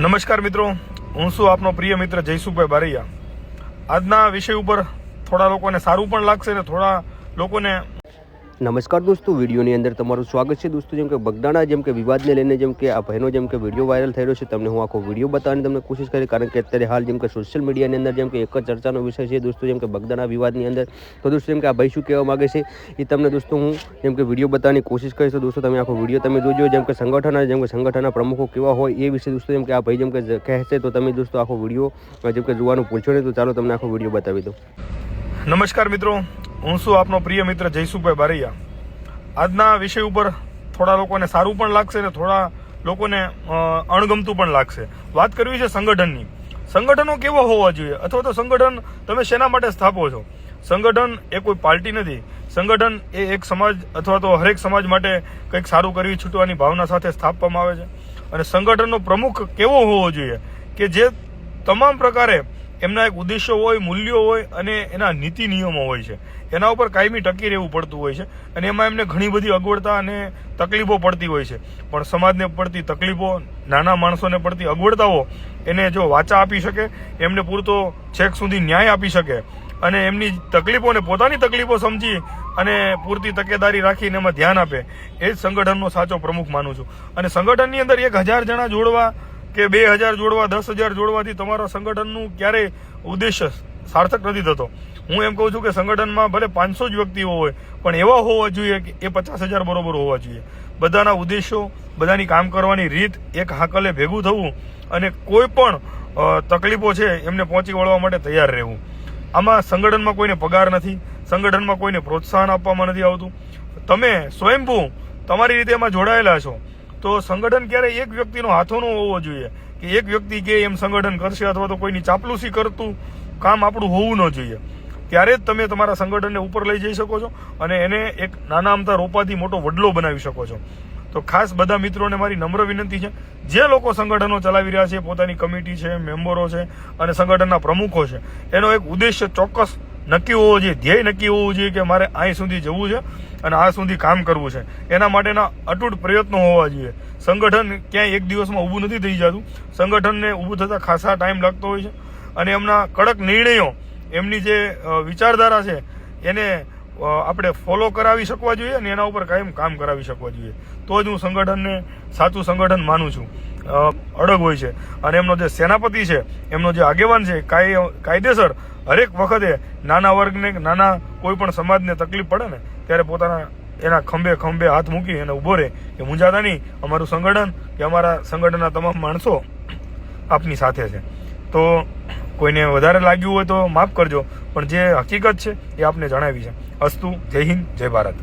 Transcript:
નમસ્કાર મિત્રો, હું છું આપનો પ્રિય મિત્ર જયસુભાઈ બારૈયા। આજના વિષય ઉપર થોડા લોકોને સારું પણ લાગશે ને થોડા લોકોને નમસ્કાર દોસ્તો, વિડીયોની અંદર તમારું સ્વાગત છે। દોસ્તો, જેમ કે બગદાણા જેમ કે વિવાદને લઈને જેમ કે આ ભાઈનો જેમ કે વિડીયો વાયરલ થઈ રહ્યો છે, તમને હું આખો વિડીયો બતાવવાની તમને કોશિશ કરી, કારણ કે અત્યારે હાલ જેમ કે સોશિયલ મીડિયાની અંદર જેમ કે એક જ ચર્ચાનો વિષય છે દોસ્તો, જેમ કે બગદાણા વિવાદની અંદર। તો દોસ્તો, જેમ કે આ ભાઈ શું કહેવા માગે છે એ તમને દોસ્તો હું જેમ કે વિડીયો બતાવવાની કોશિશ કરીશ। તો દોસ્તો, તમે આખો વિડીયો તમે જોજો, જેમ કે સંગઠનના પ્રમુખો કેવા હોય એ વિશે દોસ્તો જેમ કે આ ભાઈ જેમ કે કહેશે, તો તમે દોસ્તો આખો વિડીયો જેમ કે જોવાનું પૂછો નહીં। તો ચાલો તમને આખો વિડીયો બતાવી દઉં। નમસ્કાર મિત્રો, હું છું આપનો પ્રિય મિત્ર જયસુભાઈ બારૈયા। આજના વિષય ઉપર થોડા લોકોને સારું પણ લાગશે ને થોડા લોકોને અણગમતું પણ લાગશે। વાત કરવી છે સંગઠનની। સંગઠનો કેવા હોવા જોઈએ, અથવા તો સંગઠન તમે શેના માટે સ્થાપો છો? સંગઠન એ કોઈ પાર્ટી નથી। સંગઠન એ એક સમાજ અથવા તો હરેક સમાજ માટે કંઈક સારું કરવી છૂટવાની ભાવના સાથે સ્થાપવામાં આવે છે। અને સંગઠનનો પ્રમુખ કેવો હોવો જોઈએ કે જે તમામ પ્રકારે એમના એક ઉદ્દેશ્યો હોય, મૂલ્યો હોય અને એના નીતિ નિયમો હોય છે, એના ઉપર કાયમી ટકી રહેવું પડતું હોય છે। અને એમાં એમને ઘણી બધી અગવડતા અને તકલીફો પડતી હોય છે, પણ સમાજને પડતી તકલીફો, નાના માણસોને પડતી અગવડતાઓ એને જો વાચા આપી શકે, એમને પૂરતો છેક સુધી ન્યાય આપી શકે અને એમની તકલીફોને પોતાની તકલીફો સમજી અને પૂરતી તકેદારી રાખીને એમાં ધ્યાન આપે, એ જ સંગઠનનો સાચો પ્રમુખ માનું છું। અને સંગઠનની અંદર 1000 જણા જોડવા કે 2000 જોડવા, 10,000 જોડવાથી તમારા સંગઠનનું ક્યારેય ઉદ્દેશ્ય સાર્થક નથી થતો। હું એમ કહું છું કે સંગઠનમાં ભલે 500 જ વ્યક્તિઓ હોય, પણ એવા હોવા જોઈએ કે એ 50,000 બરોબર હોવા જોઈએ। બધાના ઉદ્દેશો, બધાની કામ કરવાની રીત એક હાકલે ભેગું થવું અને કોઈ પણ તકલીફો છે એમને પહોંચી વળવા માટે તૈયાર રહેવું। આમાં સંગઠનમાં કોઈને પગાર નથી, સંગઠનમાં કોઈને પ્રોત્સાહન આપવામાં નથી આવતું। તમે સ્વયંભૂ તમારી રીતે એમાં જોડાયેલા છો, તો સંગઠન ક્યારેય એક વ્યક્તિનો હાથો ન હોવો જોઈએ કે એક વ્યક્તિ કે એમ સંગઠન કરશે, અથવા તો કોઈની ચાપલુસી કરતું કામ આપણું હોવું ન જોઈએ। ત્યારે જ તમે તમારા સંગઠનને ઉપર લઈ જઈ શકો છો અને એને એક નાના અમથા રોપાથી મોટો વડલો બનાવી શકો છો। તો ખાસ બધા મિત્રોને મારી નમ્ર વિનંતી છે, જે લોકો સંગઠનો ચલાવી રહ્યા છે, પોતાની કમિટી છે, મેમ્બરો છે અને સંગઠનના પ્રમુખો છે, એનો એક ઉદ્દેશ્ય ચોક્કસ નક્કી હોવો જોઈએ, ધ્યેય નક્કી હોવું જોઈએ કે મારે અહીં સુધી જવું છે અને આ સુધી કામ કરવું છે। એના માટેના અતૂટ પ્રયત્નો હોવા જોઈએ। સંગઠન ક્યાંય એક દિવસમાં ઊભું નથી થઈ જતું। સંગઠનને ઊભું થતાં ખાસા ટાઈમ લાગતો હોય છે અને એમના કડક નિર્ણયો, એમની જે વિચારધારા છે એને આપણે ફોલો કરાવી શકવા જોઈએ અને એના ઉપર કાયમ કામ કરાવી શકવા જોઈએ। તો જ હું સંગઠનને સાચું સંગઠન માનું છું। અડગ હોય છે અને એમનો જે સેનાપતિ છે, એમનો જે આગેવાન છે, કાયદેસર હરેક વખતે નાના વર્ગને, નાના કોઈ પણ સમાજને તકલીફ પડે ને ત્યારે પોતાના એના ખંભે હાથ મૂકી અને ઊભો રહે કે મૂંઝાતા નહીં, અમારું સંગઠન કે અમારા સંગઠનના તમામ માણસો આપની સાથે છે। તો કોઈને વધારે લાગ્યું હોય તો માફ કરજો, પણ જે હકીકત છે એ આપને જણાવી છે। અસ્તુ, જય હિન્દ, જય ભારત।